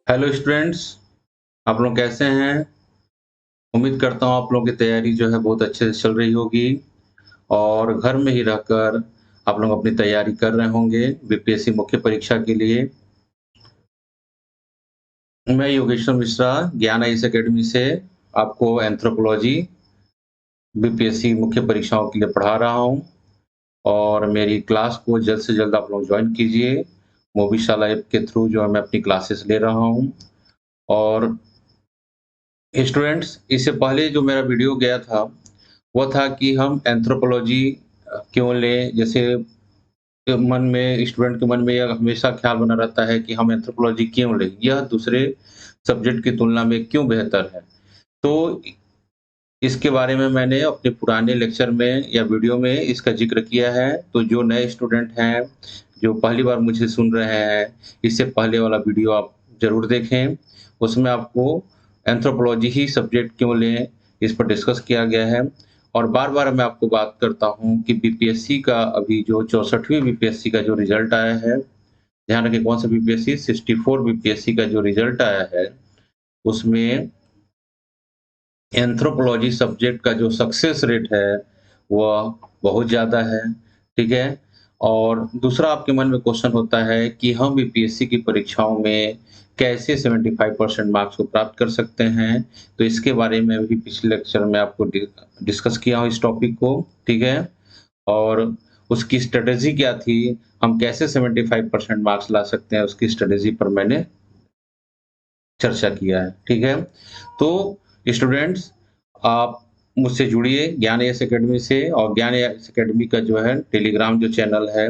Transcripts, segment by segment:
Hello students, आप लोग कैसे हैं? उम्मीद करता हूँ आप लोगों की तैयारी जो है बहुत अच्छे से चल रही होगी और घर में ही रहकर आप लोग अपनी तैयारी कर रहे होंगे बीपीएससी मुख्य परीक्षा के लिए। मैं योगेश्वर मिश्रा ज्ञान आईएएस अकेडमी से आपको एंथ्रोपोलॉजी बीपीएससी मुख्य परीक्षाओं के लिए पढ़ा रहा हूँ और मेरी क्लास को जल्द से जल्द आप लोग ज्वाइन कीजिए। मोबीशाला ऐप के थ्रू जो है मैं अपनी क्लासेस ले रहा हूँ और स्टूडेंट्स, इससे पहले जो मेरा वीडियो गया था, वो था कि हम एंथ्रोपोलॉजी क्यों लें? जैसे मन में स्टूडेंट के मन में यह हमेशा ख़्याल बना रहता है कि हम एंथ्रोपोलॉजी क्यों लें? यह दूसरे सब्जेक्ट की तुलना में क्यों बेहतर है? तो इसके बारे में मैंने अपने पुराने लेक्चर में या वीडियो में इसका ज़िक्र किया है, तो जो नए स्टूडेंट हैं, जो पहली बार मुझे सुन रहे हैं, इससे पहले वाला वीडियो आप ज़रूर देखें। उसमें आपको एंथ्रोपोलॉजी ही सब्जेक्ट क्यों लें, इस पर डिस्कस किया गया है और बार-बार मैं आपको बात करता हूँ कि बीपीएससी का अभी जो 64वीं बीपीएससी का जो रिज़ल्ट आया है, ध्यान रखें कौन-सा बीपीएससी 64 बीपीएससी का जो रिज़ल्ट आया है, उसमें एंथ्रोपोलॉजी सब्जेक्ट का जो सक्सेस रेट है, वह बहुत ज़्यादा है, ठीक है? और दूसरा आपके मन में क्वेश्चन होता है कि हम यूपीएससी की परीक्षाओं में कैसे 75% मार्क्स को प्राप्त कर सकते हैं? तो इसके बारे में भी पिछले लेक्चर में आपको डिस्कस किया हूँ इस टॉपिक को, ठीक है? और उसकी स्ट्रैटेजी क्या थी? हम कैसे 75% मार्क्स ला सकते हैं? उसकी स्ट्रैटेजी पर मैंने चर्चा किया है, ठीक है? तो स्टूडेंट्स, आप मुझसे जुड़िए ज्ञान एस अकेडमी से और ज्ञान एस अकेडमी का जो है टेलीग्राम जो चैनल है,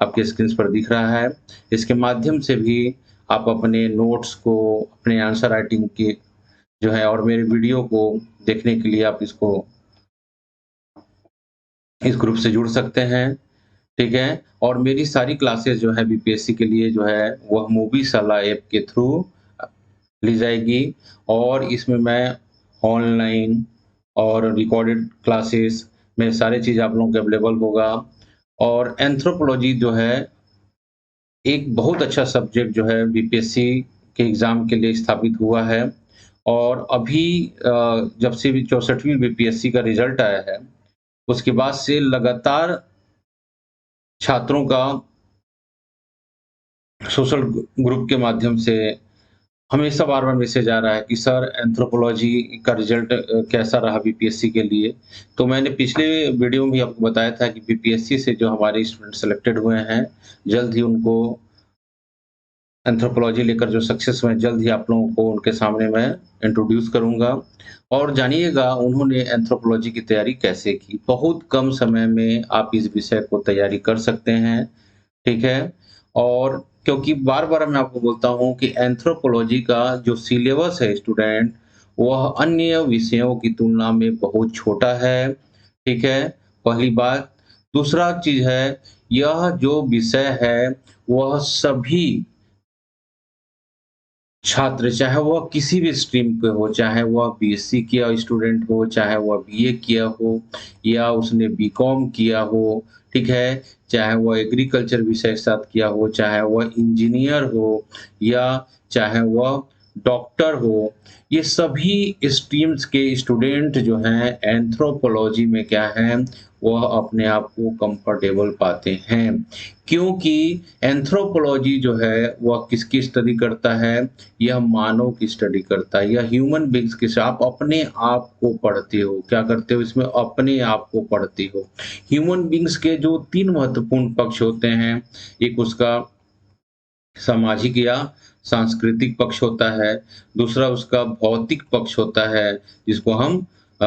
आपके स्क्रीन पर दिख रहा है। इसके माध्यम से भी आप अपने नोट्स को, अपने आंसर राइटिंग की जो है और मेरे वीडियो को देखने के लिए आप इस ग्रुप से जुड़ सकते हैं, ठीक है? और मेरी सारी क्लासेस जो है बीपीएससी के लिए जो है, वह मूवीशाला ऐप के थ्रू ली जाएगी और इसमें मैं ऑनलाइन और रिकॉर्डेड क्लासेस में सारी चीज़ आप लोगों को अवेलेबल होगा और एंथ्रोपोलॉजी जो है, एक बहुत अच्छा सब्जेक्ट जो है बीपीएससी के एग्ज़ाम के लिए स्थापित हुआ है और अभी जब से भी 64वीं बीपीएससी का रिज़ल्ट आया है, उसके बाद से लगातार छात्रों का सोशल ग्रुप के माध्यम से हमेशा बार-बार मैसेज आ रहा है कि सर एंथ्रोपोलॉजी का रिज़ल्ट कैसा रहा बीपीएससी के लिए? तो मैंने पिछले वीडियो में भी आपको बताया था कि बीपीएससी से जो हमारे स्टूडेंट सेलेक्टेड हुए हैं, जल्द ही उनको एंथ्रोपोलॉजी लेकर जो सक्सेस हुए हैं, जल्द ही आप लोगों को उनके सामने मैं इंट्रोड्यूस करूँगा और जानिएगा उन्होंने एंथ्रोपोलॉजी की तैयारी कैसे की। बहुत कम समय में आप इस विषय को तैयारी कर सकते हैं, ठीक है? और क्योंकि बार-बार मैं आपको बोलता हूँ कि एंथ्रोपोलॉजी का जो सिलेबस है स्टूडेंट, वह अन्य विषयों की तुलना में बहुत छोटा है, ठीक है? पहली बात। दूसरा चीज़ है, यह जो विषय है, वह सभी छात्र, चाहे वह किसी भी स्ट्रीम के हो, चाहे वह बीएससी किया स्टूडेंट हो, चाहे वह बीए किया हो या उसने बीकॉम किया हो, ठीक है? चाहे वह एग्रीकल्चर विषय के साथ किया हो, चाहे वह इंजीनियर हो या चाहे वह डॉक्टर हो, ये सभी स्ट्रीम्स के स्टूडेंट जो हैं एंथ्रोपोलॉजी में क्या हैं, वह अपने आप को कंफर्टेबल पाते हैं। क्योंकि एंथ्रोपोलॉजी जो है, वह किसकी स्टडी करता है? यह मानव की स्टडी करता है, यह ह्यूमन बीइंग्स की आप अपने आप को पढ़ते हो। क्या करते हो इसमें? अपने आप को पढ़ते हो। ह्यूमन बीइंग्स के जो 3 महत्वपूर्ण पक्ष होते हैं, एक उसका सामाजिक या सांस्कृतिक पक्ष होता है, दूसरा उसका भौतिक पक्ष होता है, जिसको हम अ,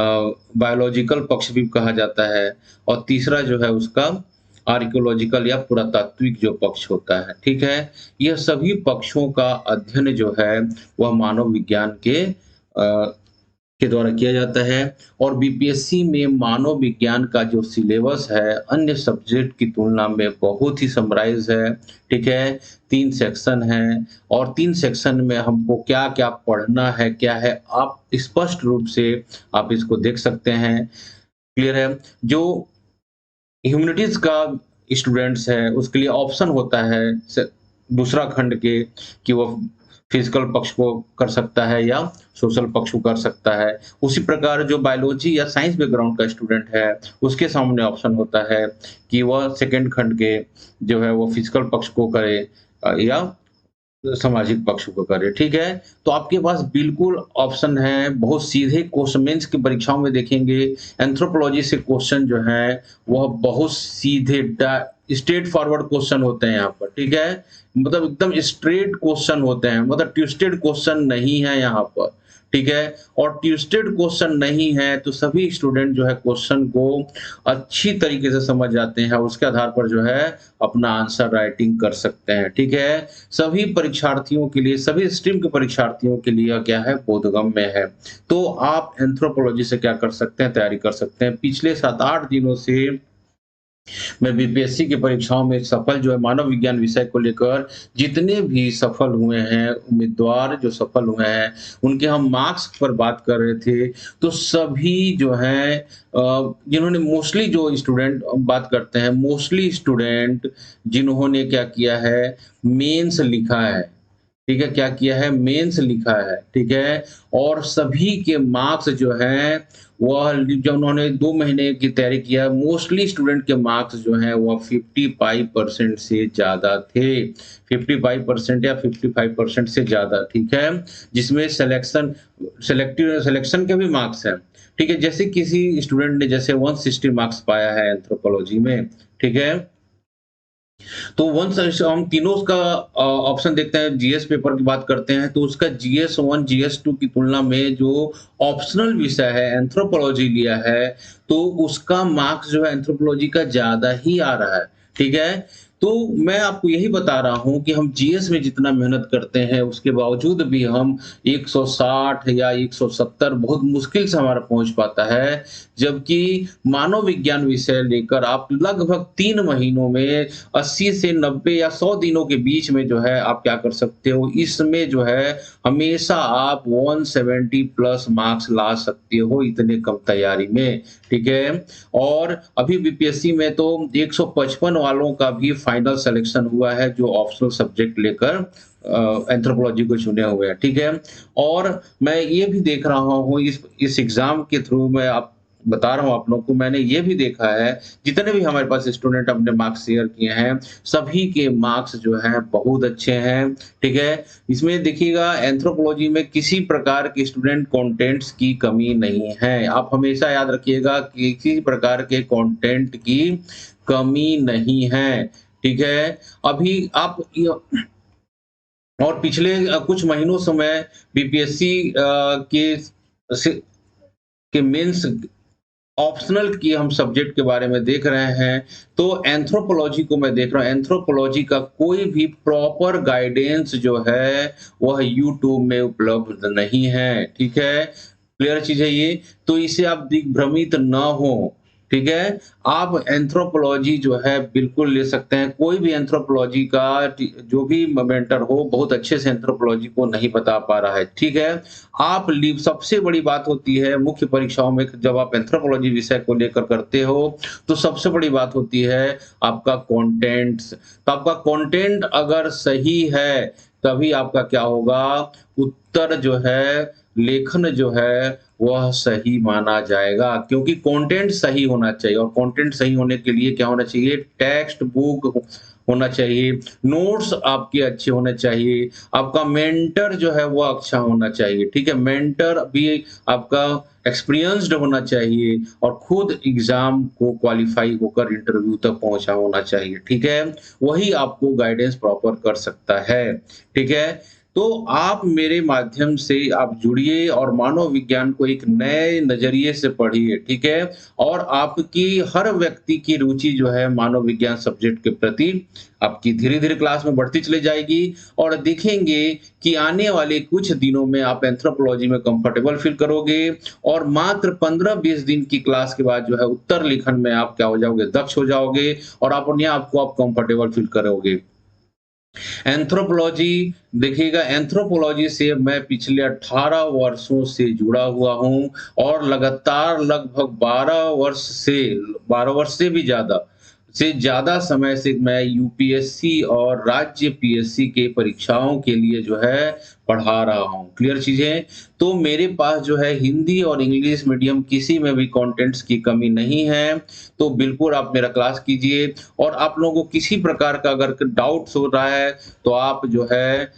बायोलॉजिकल पक्ष भी कहा जाता है और तीसरा जो है उसका आर्कियोलॉजिकल या पुरातात्विक जो पक्ष होता है, ठीक है? यह सभी पक्षों का अध्ययन जो है, वह मानव विज्ञान के द्वारा किया जाता है और बीपीएससी में मानव विज्ञान का जो सिलेबस है, अन्य सब्जेक्ट की तुलना में बहुत ही समराइज़ है, ठीक है? 3 सेक्शन हैं और 3 सेक्शन में हमको क्या-क्या पढ़ना है, क्या है, आप स्पष्ट रूप से आप इसको देख सकते हैं, क्लियर है? जो ह्यूमैनिटीज़ का स्टूडेंट्स है, उसके लिए ऑप्शन होता है दूसरा खंड के कि वो फिजिकल पक्ष को कर सकता है या सोशल पक्ष को कर सकता है। उसी प्रकार जो बायोलॉजी या साइंस बैकग्राउंड का स्टूडेंट है, उसके सामने ऑप्शन होता है कि वह सेकंड खंड के जो है वो फिजिकल पक्ष को करे या सामाजिक पक्ष को करे, ठीक है? तो आपके पास बिल्कुल ऑप्शन है, बहुत सीधे क्वेश्चन मेंस की परीक्षाओं में देखेंगे, एंथ्रोपोलॉजी से क्वेश्चन जो है, वह बहुत सीधे स्ट्रेट फॉरवर्ड क्वेश्चन होते हैं यहाँ पर, ठीक है? मतलब एकदम स्ट्रेट क्वेश्चन होते हैं, मतलब ट्विस्टेड क्वेश्चन नहीं है यहाँ पर, ठीक है? और ट्विस्टेड क्वेश्चन नहीं है, तो सभी स्टूडेंट जो है क्वेश्चन को अच्छी तरीके से समझ जाते हैं, उसके आधार पर जो है अपना आंसर राइटिंग कर सकते हैं, ठीक है? सभी परीक्षार्थियों के लिए, सभी स्ट्रीम के परीक्षार्थियों के लिए क्या है, बोधगम्य है। तो आप एंथ्रोपोलॉजी से क्या कर सकते हैं, तैयारी कर सकते हैं। पिछले 7-8 दिनों से मैं बीपीएससी की परीक्षाओं में सफल जो है मानव विज्ञान विषय को लेकर जितने भी सफल हुए हैं, उम्मीदवार जो सफल हुए हैं, उनके हम मार्क्स पर बात कर रहे थे, तो सभी जो हैं जिन्होंने मोस्टली जो स्टूडेंट बात करते हैं, मोस्टली स्टूडेंट जिन्होंने क्या किया है, मेंस लिखा है, ठीक है? क्या किया है? मेंस लिखा है, ठीक है? और सभी के मार्क्स जो हैं, वह जो उन्होंने 2 महीने की तैयारी किया, मोस्टली स्टूडेंट के मार्क्स जो हैं, वह 55% से ज़्यादा थे। 55% या 55% से ज़्यादा, ठीक है? जिसमें सिलेक्शन के भी मार्क्स हैं, ठीक है? जैसे किसी स्टूडेंट ने जैसे 160 मार्क्स पाया है एंथ्रोपोलॉजी में, ठीक है? तो वंस हम तीनों का ऑप्शन देखते हैं, जीएस पेपर की बात करते हैं, तो उसका जीएस 1, जीएस 2 की तुलना में जो ऑप्शनल विषय है, एंथ्रोपोलॉजी लिया है, तो उसका मार्क्स जो है एंथ्रोपोलॉजी का ज़्यादा ही आ रहा है, ठीक है? तो मैं आपको यही बता रहा हूँ कि हम जीएस में जितना मेहनत करते हैं, उसके बावजूद भी हम 160 या 170 बहुत मुश्किल से हमारा पहुँच पाता है, जबकि मानव विज्ञान विषय लेकर आप लगभग 3 महीनों में 80 से 90 या 100 दिनों के बीच में जो है आप क्या कर सकते हो, इसमें जो है हमेशा आप 170 प्लस मार्क्स ला सकते हो इतने कम तैयारी में, ठीक है? और अभी बीपीएससी में तो 155 वालों का भी फाइनल सिलेक्शन हुआ है जो ऑप्शनल सब्जेक्ट लेकर एंथ्रोपोलॉजी को चुने हुए हैं, ठीक है? और मैं ये भी देख रहा हूँ इस एग्ज़ाम के थ्रू मैं आप बता रहा हूँ आप लोगों को, मैंने ये भी देखा है, जितने भी हमारे पास स्टूडेंट अपने मार्क्स शेयर किए हैं, सभी के मार्क्स जो हैं बहुत अच्छे हैं, ठीक है? इसमें देखिएगा एंथ्रोपोलॉजी में किसी प्रकार के स्टूडेंट कंटेंट्स की कमी नहीं है। आप हमेशा याद रखिएगा कि किसी प्रकार के कंटेंट की कमी नहीं है, ठीक है? अभी आप और पिछले कुछ महीनों से मैं बीपीएससी से के मेंस ऑप्शनल की हम सब्जेक्ट के बारे में देख रहे हैं, तो एंथ्रोपोलॉजी को मैं देख रहा हूँ, एंथ्रोपोलॉजी का कोई भी प्रॉपर गाइडेंस जो है, वह यूट्यूब में उपलब्ध नहीं है, ठीक है? क्लियर चीज़ है ये? तो इससे आप दिग्भ्रमित ना हों, ठीक है? आप एंथ्रोपोलॉजी जो है बिल्कुल ले सकते हैं, कोई भी एंथ्रोपोलॉजी का जो भी मेंटर हो, बहुत अच्छे से एंथ्रोपोलॉजी को नहीं बता पा रहा है, ठीक है? आप लीव सबसे बड़ी बात होती है मुख्य परीक्षाओं में जब आप एंथ्रोपोलॉजी विषय को लेकर करते हो, तो सबसे बड़ी बात होती है आपका कंटेंट्स। तो आपका कंटेंट अगर सही है, तभी आपका क्या होगा, उत्तर जो है, लेखन जो है, वह सही माना जाएगा। क्योंकि कंटेंट सही होना चाहिए और कंटेंट सही होने के लिए क्या होना चाहिए, टेक्स्ट बुक होना चाहिए, नोट्स आपके अच्छे होने चाहिए, आपका मेंटर जो है वो अच्छा होना चाहिए, ठीक है? मेंटर भी आपका एक्सपीरियंस्ड होना चाहिए और खुद एग्ज़ाम को क्वालीफाई होकर इंटरव्यू तक पहुँचा होना चाहिए, ठीक है? वही आपको गाइडेंस प्रॉपर कर सकता है, ठीक है? तो आप मेरे माध्यम से आप जुड़िए और मानव विज्ञान को एक नए नज़रिए से पढ़िए, ठीक है? और आपकी हर व्यक्ति की रुचि जो है मानव विज्ञान सब्जेक्ट के प्रति आपकी धीरे-धीरे क्लास में बढ़ती चली जाएगी और देखेंगे कि आने वाले कुछ दिनों में आप एंथ्रोपोलॉजी में कंफर्टेबल फ़ील करोगे और मात्र 15-20 दिन की क्लास के बाद जो है उत्तर लिखन में आप क्या हो जाओगे, दक्ष हो जाओगे और आप अपने आप को आप कंफर्टेबल फ़ील करोगे। एंथ्रोपोलॉजी देखिएगा, एंथ्रोपोलॉजी से मैं पिछले 18 वर्षों से जुड़ा हुआ हूँ और लगातार लगभग 12 वर्ष से भी ज़्यादा से ज़्यादा समय से मैं यूपीएससी और राज्य पीएससी के परीक्षाओं के लिए जो है पढ़ा रहा हूँ। क्लियर चीज़ें? तो मेरे पास जो है हिंदी और इंग्लिश मीडियम किसी में भी कंटेंट्स की कमी नहीं है, तो बिल्कुल आप मेरा क्लास कीजिए और आप लोगों को किसी प्रकार का अगर डाउट्स हो रहा है, तो आप जो है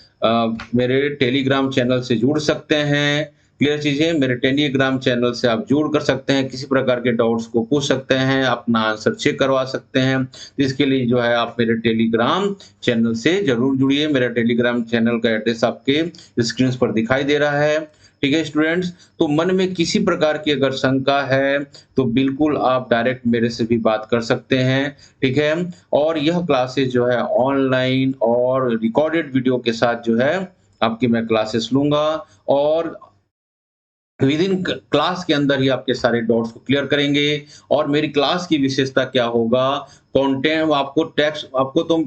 मेरे टेलीग्राम चैनल से जुड़ सकते हैं। क्लियर चीज़ें? मेरे टेलीग्राम चैनल से आप जुड़ कर सकते हैं, किसी प्रकार के डाउट्स को पूछ सकते हैं, अपना आंसर चेक करवा सकते हैं। इसके लिए जो है आप मेरे टेलीग्राम चैनल से ज़रूर जुड़िए। मेरा टेलीग्राम चैनल का एड्रेस आपके स्क्रीन पर दिखाई दे रहा है। ठीक है स्टूडेंट्स? तो मन में किसी प्रकार की अगर शंका है, तो बिल्कुल आप डायरेक्ट मेरे से भी बात कर सकते हैं, ठीक है? और यह क्लासेस जो है ऑनलाइन और रिकॉर्डेड वीडियो के साथ जो है आपकी मैं क्लासेस लूँगा और विदिन क्लास के अंदर ही आपके सारे डाउट्स को क्लियर करेंगे और मेरी क्लास की विशेषता क्या होगा, कंटेंट आपको टेक्स्ट आपको तो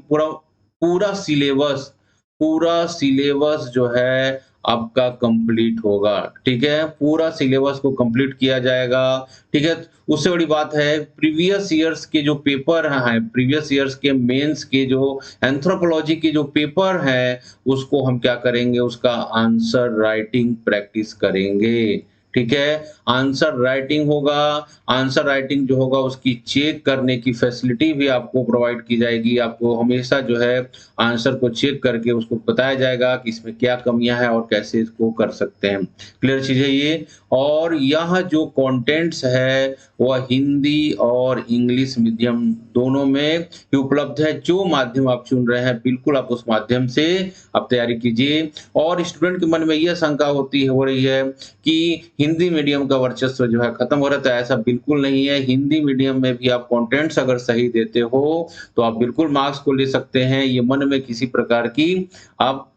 पूरा सिलेबस जो है आपका कंप्लीट होगा, ठीक है? पूरा सिलेबस को कंप्लीट किया जाएगा, ठीक है? उससे बड़ी बात है प्रीवियस ईयर्स के जो पेपर हैं, प्रीवियस ईयर्स के मेंस के जो एंथ्रोपोलॉजी के जो पेपर हैं, उसको हम क्या करेंगे, उसका आंसर राइटिंग प्रैक्टिस करेंगे, ठीक है? आंसर राइटिंग होगा, आंसर राइटिंग जो होगा उसकी चेक करने की फैसिलिटी भी आपको प्रोवाइड की जाएगी। आपको हमेशा जो है आंसर को चेक करके उसको बताया जाएगा कि इसमें क्या कमियाँ हैं और कैसे इसको कर सकते हैं। क्लियर चीज़ है ये? और यहाँ जो कंटेंट्स है, वह हिंदी और इंग्लिश मीडियम दोनों में उपलब्ध है। जो माध्यम आप चुन रहे हैं, बिल्कुल आप उस माध्यम से आप तैयारी कीजिए और स्टूडेंट के मन में ये शंका हो रही है कि हिंदी मीडियम का वर्चस्व जो है खत्म हो रहा है, तो ऐसा बिल्कुल नहीं है। हिंदी मीडियम में भी आप कंटेंट्स अगर सही देते हो, तो आप बिल्कुल मार्क्स को ले सकते हैं। ये मन में किसी प्रकार की आप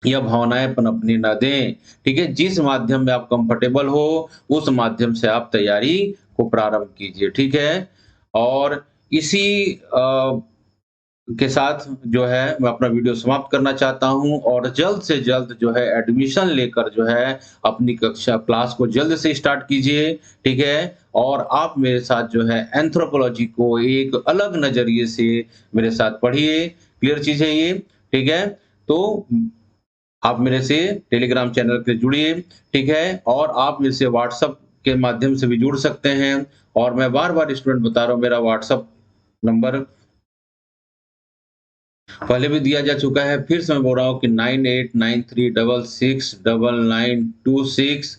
या भावनाएँ पनपने ना दें, ठीक है? जिस माध्यम में आप कंफर्टेबल हो, उस माध्यम से आप तैयारी को प्रारंभ कीजिए, ठीक है? और इसी के साथ जो है मैं अपना वीडियो समाप्त करना चाहता हूँ और जल्द से जल्द जो है एडमिशन लेकर जो है अपनी कक्षा क्लास को जल्द से स्टार्ट कीजिए, ठीक है? और आप मेरे साथ जो है एंथ्रोपोलॉजी को एक अलग नज़रिए से मेरे साथ पढ़िए, क्लियर चीज़ है ये, ठीक है? तो आप मेरे से टेलीग्राम चैनल पे जुड़िए, ठीक है? और आप मेरे से व्हाट्सएप के माध्यम से भी जुड़ सकते हैं और मैं बार-बार स्टूडेंट बता रहा हूँ मेरा व्हाट्सएप नंबर पहले भी दिया जा चुका है, फिर से मैं बोल रहा हूँ कि 9893669926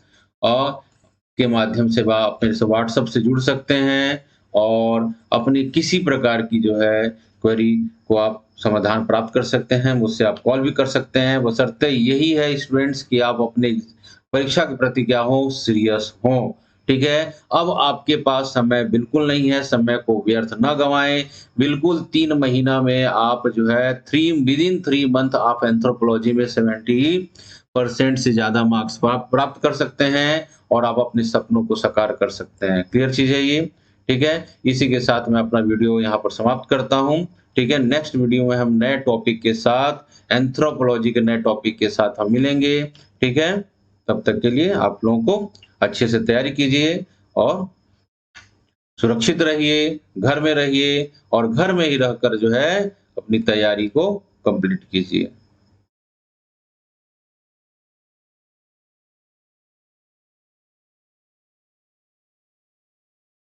के माध्यम से आप मेरे से व्हाट्सएप से जुड़ सकते हैं और अपनी किसी प्रकार की जो है क्वेरी को आप समाधान प्राप्त कर सकते हैं, मुझसे आप कॉल भी कर सकते हैं, बशर्ते यही है स्टूडेंट्स कि आप अपने परीक्षा के प्रति क्या हो, सीरियस हों, ठीक है? अब आपके पास समय बिल्कुल नहीं है, समय को व्यर्थ ना गँवाएँ, बिल्कुल 3 महीना में आप जो है 3 विदिन 3 मंथ आप एंथ्रोपोलॉजी में 70% से ज़्यादा मार्क्स प्राप्त कर सकते हैं और आप अपने सपनों को साकार कर सकते हैं। क्लियर चीज़ है ये? ठीक है? इसी के साथ मैं अपना वीडियो यहाँ पर समाप्त करता हूँ। ठीक है? नेक्स्ट वीडियो में हम नए टॉपिक के साथ एंथ्रोपोलॉजी के नए टॉपिक के साथ हम मिलेंगे। ठीक है? तब तक के लिए आप लोगों को अच्छे से तैयारी कीजिए और सुरक्षित रहिए, घर में रहिए और घर में ही रहकर जो है अपनी तैयारी को कंप्लीट कीजिए।